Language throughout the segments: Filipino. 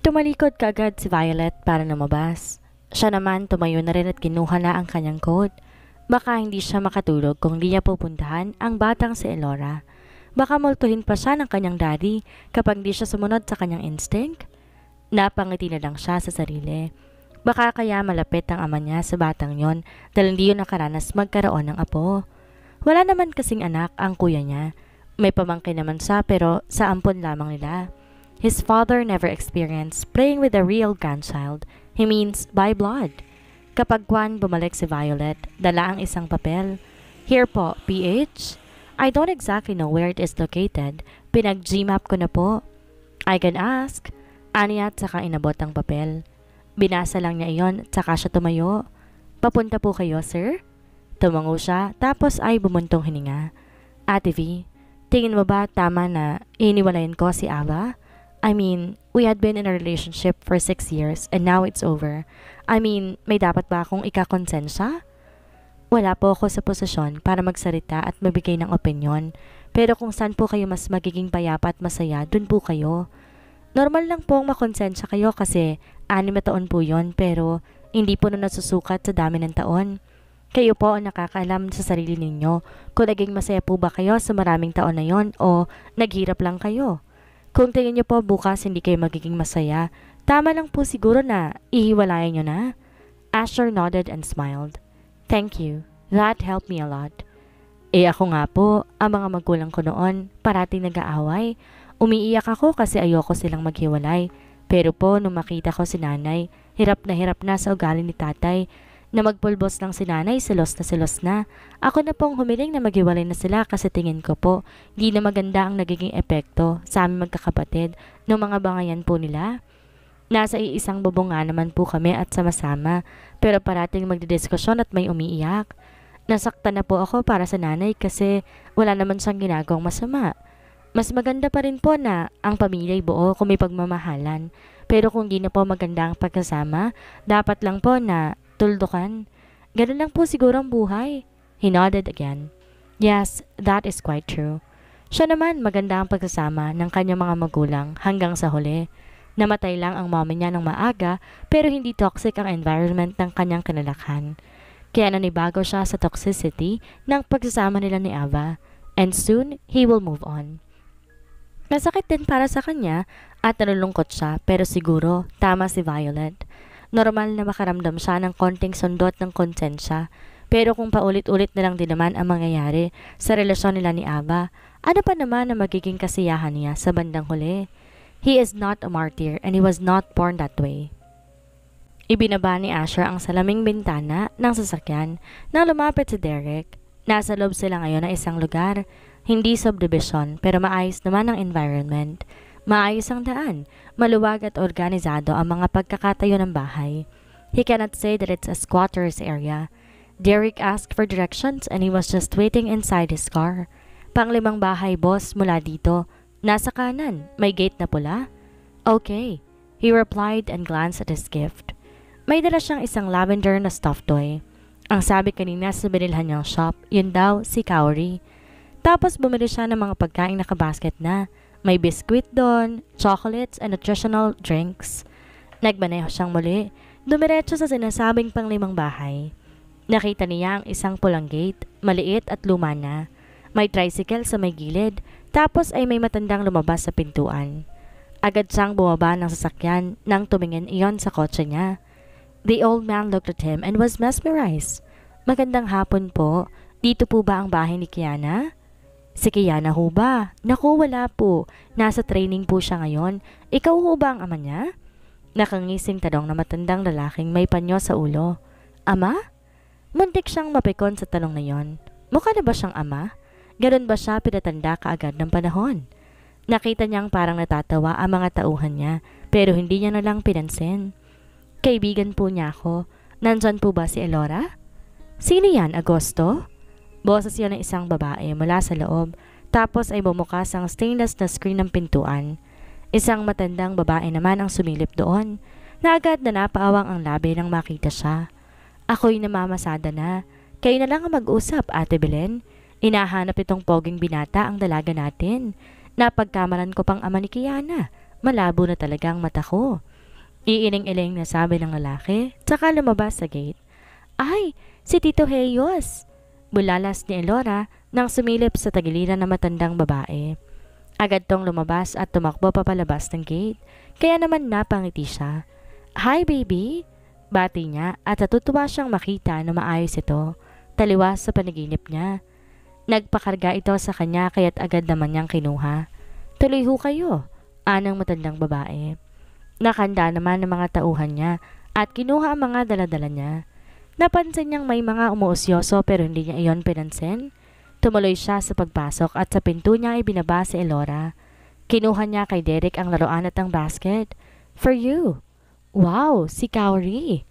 Tumalikod kaagad si Violet para lumabas. Siya naman tumayo na rin at kinuha na ang kanyang coat. Baka hindi siya makatulog kung di niya pupuntahan ang batang si Elora. Baka multuhin pa siya ng kanyang daddy kapag di siya sumunod sa kanyang instinct. Napangiti na lang siya sa sarili. Baka kaya malapit ang ama niya sa batang yon dahil hindi yun nakaranas magkaroon ng apo. Wala naman kasing anak ang kuya niya. May pamangkin naman siya pero sa ampon lamang nila. His father never experienced playing with a real grandchild. He means by blood. Kapag bumalik si Violet, dala ang isang papel. Here po, PH. I don't exactly know where it is located. Pinag-Gmap ko na po. I can ask. Aniya at saka inabot ang papel. Binasa lang niya iyon at saka siya tumayo. Papunta po kayo, sir? Tumango siya tapos ay bumuntong hininga. Ate V, tingin mo ba tama na iniwalayan ko si Ava? I mean, we had been in a relationship for 6 years and now it's over. I mean, may dapat ba akong ikakonsensya? Wala po ako sa posisyon para magsalita at mabigay ng opinyon. Pero kung saan po kayo mas magiging payapa at masaya, dun po kayo. Normal lang pong makonsensya kayo kasi 6 na taon po yon pero hindi po na nasusukat sa dami ng taon. Kayo po ang nakakaalam sa sarili ninyo kung naging masaya po ba kayo sa maraming taon na yon o naghirap lang kayo. Kung tingin niyo po bukas hindi kayo magiging masaya, tama lang po siguro na ihiwalayan niyo na. Asher nodded and smiled. Thank you. That helped me a lot. Ako nga po, ang mga magulang ko noon, parating nag-aaway. Umiiyak ako kasi ayoko silang maghiwalay. Pero po, nung makita ko si nanay, hirap na sa ugali ni tatay. Na magpulbos lang si nanay, silos na. Ako na pong humiling na maghiwalay na sila kasi tingin ko po, di na maganda ang nagiging epekto sa aming magkakapatid ng mga bangayan po nila. Nasa iisang bubong nga naman po kami at sama-sama, pero parating magdidiskusyon at may umiiyak. Nasaktan na po ako para sa nanay kasi wala naman siyang ginagawang masama. Mas maganda pa rin po na ang pamilya'y buo kung may pagmamahalan. Pero kung di na po maganda ang pagkasama, dapat lang po na tuldukan. Ganun lang po siguro ang buhay. He nodded again. Yes, that is quite true. Siya naman maganda ang pagkasama ng kanyang mga magulang hanggang sa huli. Namatay lang ang mommy niya ng maaga pero hindi toxic ang environment ng kanyang kinalakhan. Kaya nanibago siya sa toxicity ng pagsasama nila ni Ava. And soon, he will move on. Masakit din para sa kanya at nalulungkot siya pero siguro tama si Violet. Normal na makaramdam siya ng konting sundot ng konsensya. Pero kung paulit-ulit na lang din naman ang mangyayari sa relasyon nila ni Ava, ano pa naman ang magiging kasiyahan niya sa bandang huli? He is not a martyr and he was not born that way. Ibinaba ni Asher ang salaming bintana ng sasakyan nang lumapit si Derek. Nasa loob sila ngayon ng isang lugar, hindi subdivision pero maayos naman ang environment. Maayos ang daan, maluwag at organisado ang mga pagkakatayo ng bahay. He cannot say that it's a squatter's area. Derek asked for directions and he was just waiting inside his car. Pang-5 bahay, boss, mula dito. Nasa kanan, may gate na pula. Okay, he replied and glanced at his gift. May dala siyang isang lavender na stuffed toy. Ang sabi kanina sa binilhan niyang shop, yun daw si Kaori. Tapos bumili siya ng mga pagkain nakabasket na. May biscuit doon, chocolates and nutritional drinks. Nagmaneho siyang muli, dumiretso sa sinasabing pang-5 bahay. Nakita niya ang isang pulang gate, maliit at luma na. May tricycle sa may gilid, tapos ay may matandang lumabas sa pintuan. Agad siyang bumaba ng sasakyan nang tumingin iyon sa kotse niya. The old man looked at him and was mesmerized. Magandang hapon po, dito po ba ang bahay ni Kiana? Si Kiana ho ba? Naku, wala po. Nasa training po siya ngayon. Ikaw ho ba ang ama niya? Nakangising tanong na matandang lalaking may panyo sa ulo. Ama? Muntik siyang mapikon sa tanong na yon. Mukha na ba siyang ama? Ganon ba siya pinatanda kaagad ng panahon? Nakita niyang parang natatawa ang mga tauhan niya pero hindi niya na lang pinansin. Kaibigan po niya ako. Nandyan po ba si Elora? Sino yan, Agosto? Boses yun ng isang babae mula sa loob, tapos ay bumukas ang stainless na screen ng pintuan. Isang matandang babae naman ang sumilip doon, na agad na napaawang ang labi nang makita siya. Ako'y namamasada na. Kayo na lang ang mag-usap, Ate Belen. Inahanap itong poging binata ang dalaga natin. Napagkamalan ko pang ama ni Kiana. Malabo na talaga ang mata ko. Iiling-iling na sabi ng lalaki, tsaka lumabas sa gate. Ay, si Tito Heyos! Bulalas ni Elora nang sumilip sa tagiliran ng matandang babae. Agad tong lumabas at tumakbo papalabas ng gate, kaya naman napangiti siya. Hi baby! Bati niya at natutuwa siyang makita na maayos ito, taliwas sa panaginip niya. Nagpakarga ito sa kanya kaya't agad naman niyang kinuha. Tuloy ho kayo, anang matandang babae. Nakanda naman ng mga tauhan niya at kinuha ang mga daladala niya. Napansin niyang may mga umuusyoso pero hindi niya iyon pinansin. Tumuloy siya sa pagpasok at sa pinto niya ay binaba si Elora. Kinuha niya kay Derek ang laruan at ang basket. For you. Wow, si Kaori.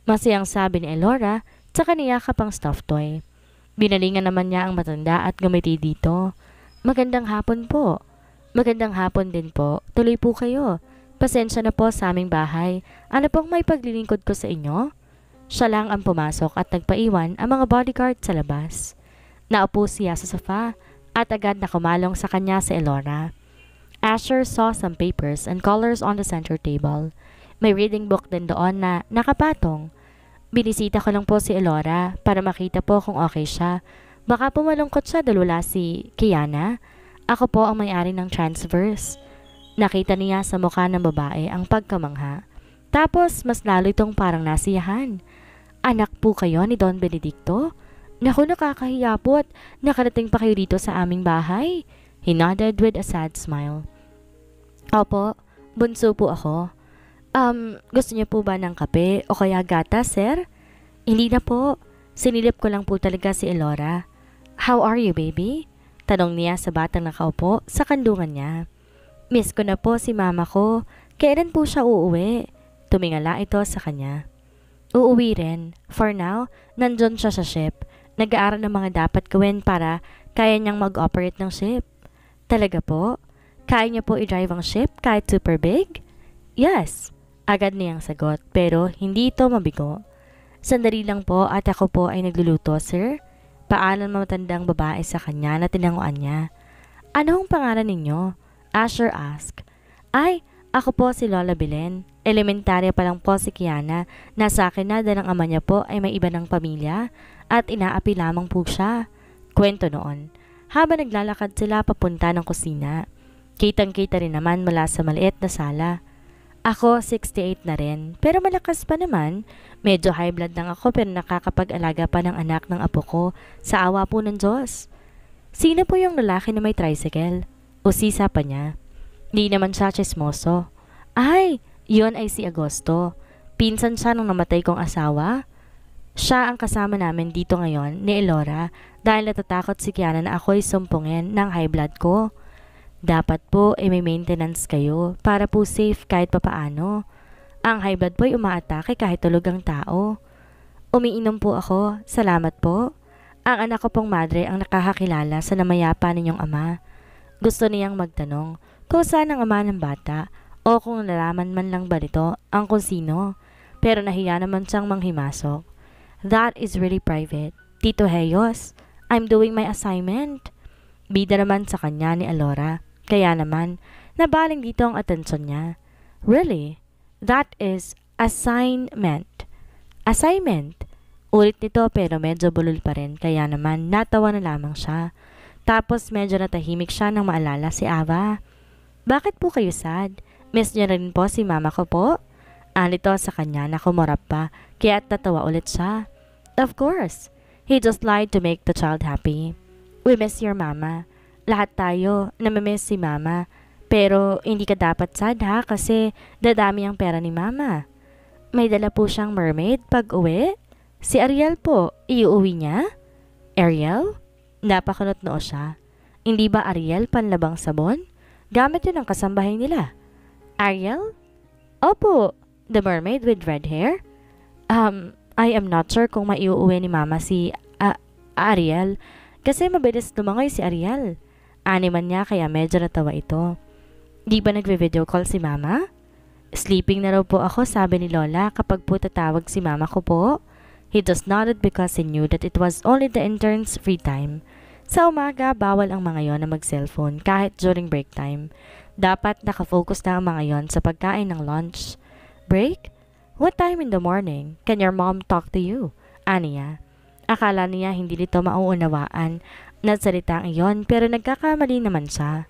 Masayang sabi ni Elora tsaka niyakap ang stuffed toy. Binalingan naman niya ang matanda at gumiti dito. Magandang hapon po. Magandang hapon din po. Tuloy po kayo. Pasensya na po sa aming bahay. Ano pong may paglilingkod ko sa inyo? Siya lang ang pumasok at nagpaiwan ang mga bodyguard sa labas. Naupo siya sa sofa at agad nakumalong sa kanya si Elora. Asher saw some papers and colors on the center table. May reading book din doon na nakapatong. Binisita ko lang po si Elora para makita po kung okay siya. Baka pumalungkot siya dahil wala si Kiana. Ako po ang may-ari ng Transverse. Nakita niya sa mukha ng babae ang pagkamangha. Tapos mas lalo itong parang nasiyahan. Anak po kayo ni Don Benedicto? Naku, nakakahiya po at nakarating pa kayo dito sa aming bahay. He nodded with a sad smile. Opo, bunso po ako. Gusto niyo po ba ng kape o kaya gata, sir? Hindi na po. Sinilip ko lang po talaga si Elora. How are you, baby? Tanong niya sa batang nakaupo sa kandungan niya. Miss ko na po si mama ko. Kailan po siya uuwi? Tumingala ito sa kanya. Uuwi rin. For now, nandun siya sa ship. Nag-aaral ng mga dapat gawin para kaya niyang mag-operate ng ship. Talaga po? Kaya niya po i-drive ang ship kahit super big? Yes. Agad niyang sagot pero hindi ito mabigo. Sandali lang po at ako po ay nagluluto, sir. Paalam matandang babae sa kanya na tinanguan niya. Anong pangalan ninyo? Asher asked. Ay, ako po si Lola Belen. Elementarya pa lang po si Kiana. Nasa akin na dahil ang ama niya po ay may iba ng pamilya at inaapi lamang po siya. Kwento noon. Habang naglalakad sila papunta ng kusina. Kitang-kita rin naman mula sa maliit na sala. Ako 68 na rin pero malakas pa naman. Medyo high blood lang ako pero nakakapag-alaga pa ng anak ng apo ko sa awa po ng Diyos. Sino po yung lalaki na may tricycle? Usisa pa niya. Di naman siya chismoso. Ay, yun ay si Agosto. Pinsan siya nung namatay kong asawa. Siya ang kasama namin dito ngayon ni Elora dahil natatakot si Kiana na ako'y sumpungin ng high blood ko. Dapat po ay may maintenance kayo para po safe kahit papaano. Ang high blood po ay umaatake kahit tulog ang tao. Umiinom po ako, salamat po. Ang anak ko pong madre ang nakakakilala sa namayapa ninyong ama. Gusto niyang magtanong kung saan ang ama ng bata o kung nalaman man lang ba nito ang kung sino. Pero nahiya naman siyang manghimasok. That is really private. Tito Heyos, I'm doing my assignment. Bida naman sa kanya ni Elora. Kaya naman, nabaling dito ang atensyon niya. Really? That is assignment. Assignment? Ulit nito pero medyo bulol pa rin kaya naman natawa na lamang siya. Tapos medyo natahimik siya nang maalala si Ava. Bakit po kayo sad? Miss niyo rin po si mama ko po? Anito sa kanya na kumurap pa kaya tatawa ulit siya. Of course. He just lied to make the child happy. We miss your mama. Lahat tayo namimiss si mama. Pero hindi ka dapat sad ha kasi dadami ang pera ni mama. May dala po siyang mermaid pag uwi? Si Ariel po, iuwi niya? Ariel? Napakunot noo siya. Hindi ba Ariel panlabang sabon? Gamit yun ang kasambahay nila. Ariel? Opo, the mermaid with red hair? I am not sure kung maiuwi ni mama si Ariel kasi mabilis lumangoy si Ariel. Animan niya kaya medyo natawa ito. Di ba nagve-video call si mama? Sleeping na raw po ako sabi ni Lola kapag po tatawag si mama ko po. He just nodded because he knew that it was only the intern's free time. Sa umaga, bawal ang mga yon na mag-cellphone kahit during break time. Dapat nakafocus na ang mga yon sa pagkain ng lunch. break? What time in the morning? Can your mom talk to you? Aniya. Akala niya hindi nito mauunawaan na salitang iyon pero nagkakamali naman siya.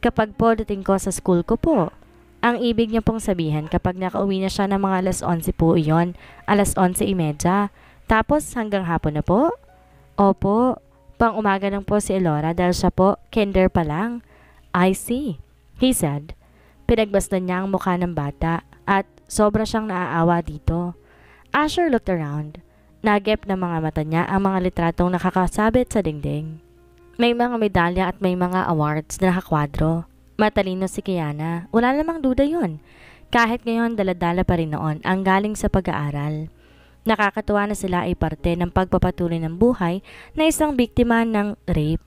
Kapag po dating ko sa school ko po. Ang ibig niya pong sabihin kapag nakauwi na siya ng mga alas 11 po iyon, alas 11:30. Tapos hanggang hapon na po? Opo, pang umaga lang po si Elora dahil siya po kinder pa lang. I see, he said. Pinagbasdan niya ang mukha ng bata at sobra siyang naaawa dito. Asher looked around. Nagep na mga mata niya ang mga litratong nakakasabit sa dingding. May mga medalya at may mga awards na nakakwadro. Matalino si Kiana, wala namang duda yon. Kahit ngayon daladala pa rin noon ang galing sa pag-aaral. Nakakatuwa na sila ay parte ng pagpapatuloy ng buhay na isang biktima ng rape.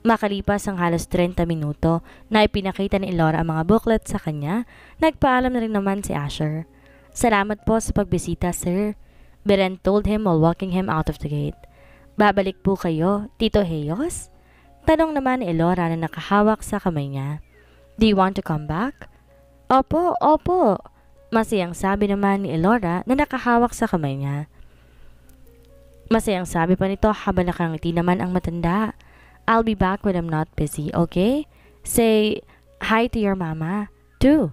Makalipas ang halos 30 minuto na ipinakita ni Elora ang mga booklet sa kanya, nagpaalam na rin naman si Asher. Salamat po sa pagbisita, sir. Beren told him while walking him out of the gate. Babalik po kayo, Tito Heyos? Tanong naman ni Elora na nakahawak sa kamay niya. Do you want to come back? Opo, opo. Masayang sabi naman ni Elora na nakahawak sa kamay niya. Masayang sabi pa nito habang nakangiti naman ang matanda. I'll be back when I'm not busy, okay? Say hi to your mama, too.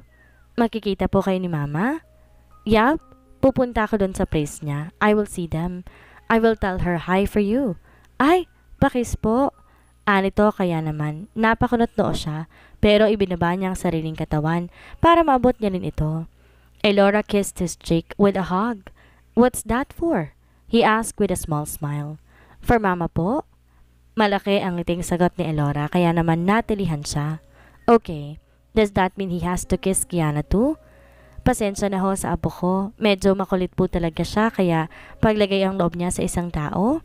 Makikita po kayo ni mama? Yup, pupunta ako doon sa place niya. I will see them. I will tell her hi for you. Ay, pakis po. Anito kaya naman, napakunot noo siya pero ibinaba niya ang sariling katawan para maabot niya rin ito. Elora kissed his cheek with a hug. What's that for? He asked with a small smile. For mama po? Malaki ang ngiting sagot ni Elora kaya naman natilihan siya. Okay, does that mean he has to kiss Kiana too? Pasensya na ho sa apo ko, medyo makulit po talaga siya kaya paglagay ang loob niya sa isang tao.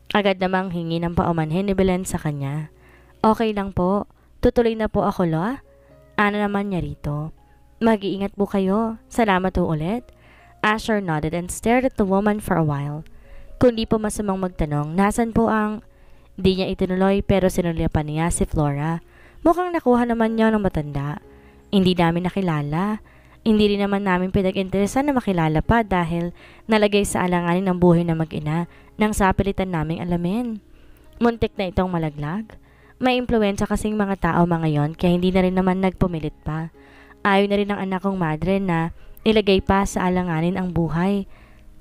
Agad namang hingi ng paumanhin ni Belen sa kanya. Okay lang po, tutuloy na po ako lo. Ano naman niya rito? Mag-iingat po kayo. Salamat po ulit. Asher nodded and stared at the woman for a while. Kung di po masamang magtanong, nasan po ang... Di niya itinuloy pero sinulyapan niya si Flora. Mukhang nakuha naman niya ng matanda. Hindi namin nakilala. Hindi rin naman namin pinag-interesan na makilala pa dahil nalagay sa alanganin ang buhay ng mag-ina nang sapilitan naming alamin. Muntik na itong malaglag. May impluwensya kasing mga tao mga yon kaya hindi na rin naman nagpumilit pa. Ayaw na rin ng anak kong madre na ilagay pa sa alanganin ang buhay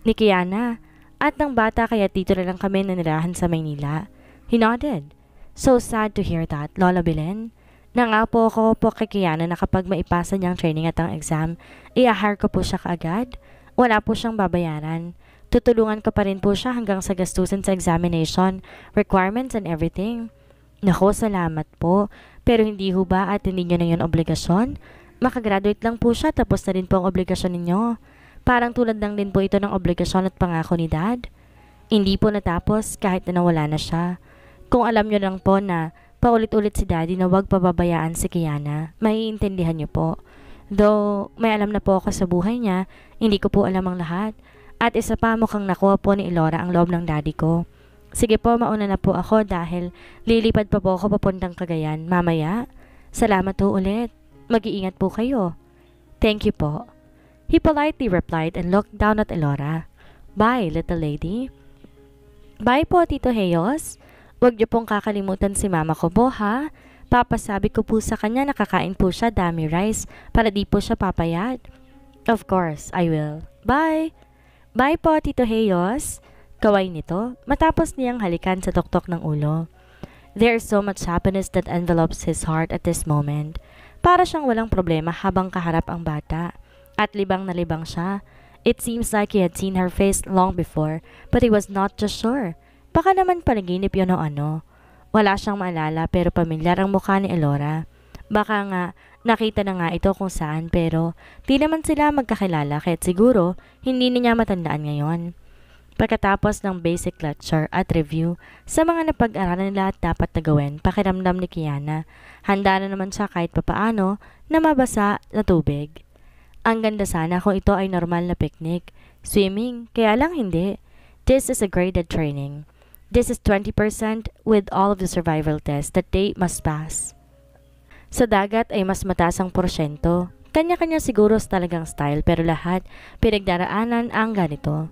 ni Kiana at ng bata kaya dito na lang kami nanirahan sa Maynila. He nodded. So sad to hear that, Lola Belen. Nangako ako po kay Kiana na kapag maipasa niyang training at ang exam, i-hire ko po siya kaagad. Wala po siyang babayaran. Tutulungan ko pa rin po siya hanggang sa gastusin sa examination, requirements and everything. Nako, salamat po. Pero hindi ho ba at hindi niyo na yun obligasyon? Makagraduate lang po siya tapos na rin po ang obligasyon ninyo. Parang tulad lang din po ito ng obligasyon at pangako ni Dad. Hindi po natapos kahit na nawala na siya. Kung alam niyo lang po na paulit-ulit si Daddy na huwag pababayaan si Kiana, maiintindihan niyo po. Though may alam na po ako sa buhay niya, hindi ko po alam ang lahat. At isa pa mukhang nakuha po ni Elora ang loob ng Daddy ko. Sige po, mauna na po ako dahil lilipad pa po ako papuntang Cagayan mamaya. Salamat po ulit. Mag-iingat po kayo. Thank you po. He politely replied and looked down at Elora. Bye, little lady. Bye po, Tito Heyos. Huwag niyo pong kakalimutan si mama ko po, ha? Papasabi ko po sa kanya na kakain po siya dami rice para di po siya papayat. Of course, I will. Bye! Bye po, Tito Heyos. Kaway nito, matapos niyang halikan sa tuktok ng ulo. There is so much happiness that envelops his heart at this moment. Para siyang walang problema habang kaharap ang bata. At libang na libang siya. It seems like he had seen her face long before, but he was not just sure. Baka naman panaginip yun o ano. Wala siyang maalala pero pamilyar ang mukha ni Elora. Baka nga nakita na nga ito kung saan pero di naman sila magkakilala kahit siguro hindi niya matandaan ngayon. Pagkatapos ng basic lecture at review sa mga napag-aralan nila at dapat na gawin, pakiramdam ni Kiana, handa na naman siya kahit papaano na mabasa na tubig. Ang ganda sana kung ito ay normal na picnic, swimming, kaya lang hindi. This is a graded training. This is 20% with all of the survival tests that they must pass. Sa dagat ay mas mataas ang porsyento, Kanya-kanya siguro sa talagang style pero lahat pinagdaraanan ang ganito.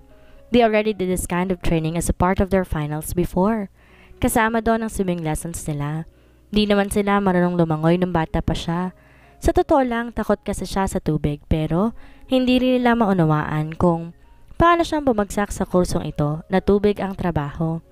They already did this kind of training as a part of their finals before. Kasama doon ang swimming lessons nila. Di naman sila marunong lumangoy nung bata pa siya. Sa totoo lang, takot kasi siya sa tubig pero hindi rin nila maunawaan kung paano siyang bumagsak sa kursong ito na tubig ang trabaho.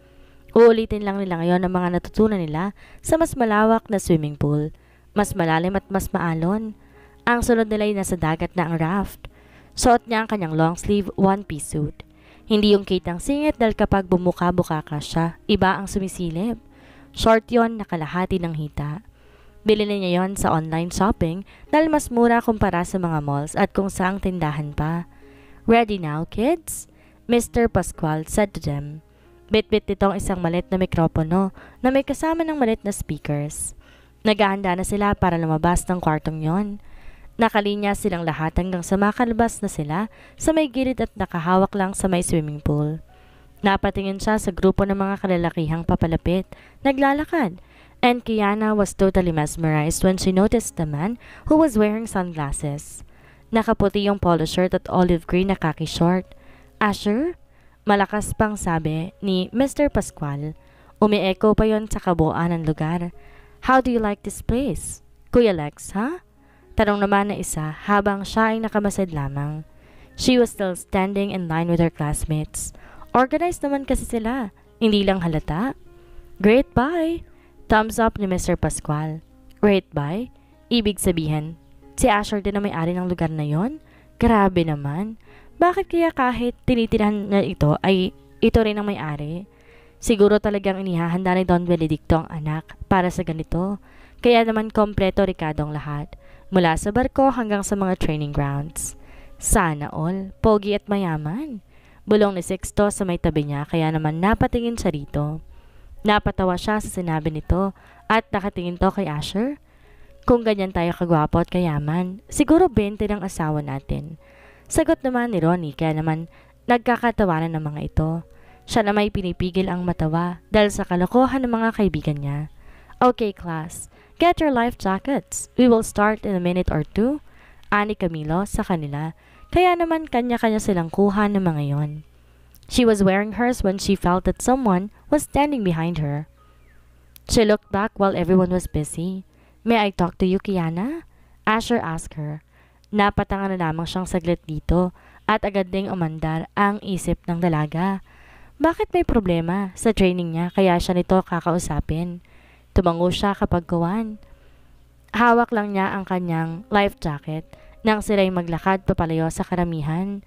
Uulitin lang nila ngayon ang mga natutunan nila sa mas malawak na swimming pool. Mas malalim at mas maalon. Ang sunod nila ay nasa dagat na ang raft. Suot niya ang kanyang long sleeve one-piece suit. Hindi yung kitang singit dahil kapag bumuka-buka ka siya, iba ang sumisilip. Short yon, nakalahati ng hita. Bilhin niya yon sa online shopping dahil mas mura kumpara sa mga malls at kung saang tindahan pa. Ready now, kids? Mr. Pascual said to them. Bit-bit nitong isang malit na mikropono na may kasama ng malit na speakers. Naghahanda na sila para lumabas ng kwartong yon. Nakalinya silang lahat hanggang sa makalabas na sila sa may gilid at nakahawak lang sa may swimming pool. Napatingin siya sa grupo ng mga kalalakihang papalapit, naglalakad, and Kiana was totally mesmerized when she noticed the man who was wearing sunglasses. Nakaputi yung polo shirt at olive green na khaki short. Asher? Malakas pang sabi ni Mr. Pascual. Umi-echo pa yon sa kabuuan ng lugar. How do you like this place? Kuya Lex, ha? Tanong naman na isa habang siya ay nakamasid lamang. She was still standing in line with her classmates. Organized naman kasi sila, hindi lang halata. Great bye! Thumbs up ni Mr. Pascual. Great bye? Ibig sabihin, si Asher din na may-ari ng lugar na yon? Grabe naman. Bakit kaya kahit tinitirahan na ito ay ito rin ang may-ari? Siguro talagang inihahanda ni Don Benedicto ang anak para sa ganito. Kaya naman kompleto Ricardo ang lahat. Mula sa barko hanggang sa mga training grounds. Sana all, pogi at mayaman. Bulong ni Sixto sa may tabi niya kaya naman napatingin siya rito. Napatawa siya sa sinabi nito at nakatingin to kay Asher. Kung ganyan tayo kagwapo at kayaman, siguro 20 ng asawa natin. Sagot naman ni Ronnie kaya naman nagkakatawanan ng mga ito. Siya na may pinipigil ang matawa dahil sa kalokohan ng mga kaibigan niya. Okay class, get your life jackets. We will start in a minute or two. Ani Camilo sa kanila. Kaya naman kanya-kanya silang kuha ng mga yon. She was wearing hers when she felt that someone was standing behind her. She looked back while everyone was busy. May I talk to you, Kiana? Asher asked her. Napatangan na lamang siyang saglit dito at agad ding umandar ang isip ng dalaga. Bakit may problema sa training niya kaya siya nito kakausapin? Tumango siya kapag gawan. Hawak lang niya ang kanyang life jacket nang sila'y maglakad papalayo sa karamihan.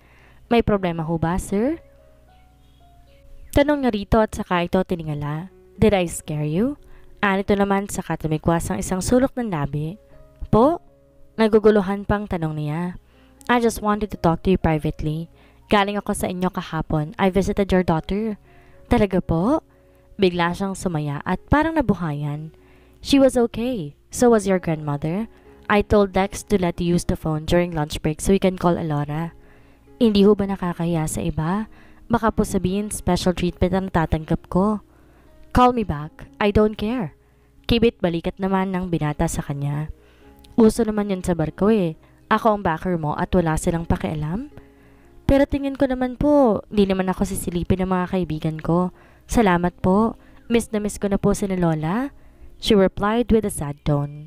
May problema ho ba, sir? Tanong niya rito at saka ito tiningala. Did I scare you? Anito naman saka tumigwas ang isang sulok ng labi. Po? Naguguluhan pang tanong niya. I just wanted to talk to you privately. Galing ako sa inyo kahapon. I visited your daughter. Talaga po? Bigla siyang sumaya at parang nabuhayan. She was okay. So was your grandmother. I told Dex to let you use the phone during lunch break so we can call Alora. Hindi ho ba nakakahiya sa iba? Baka po sabihin special treatment ang natatanggap ko. Call me back. I don't care. Kibit balikat naman ng binata sa kanya. Uso naman yun sa barko eh. Ako ang backer mo at wala silang pakialam. Pero tingin ko naman po, di naman ako sisilipin ng mga kaibigan ko. Salamat po. Miss na miss ko na po si Lola. She replied with a sad tone.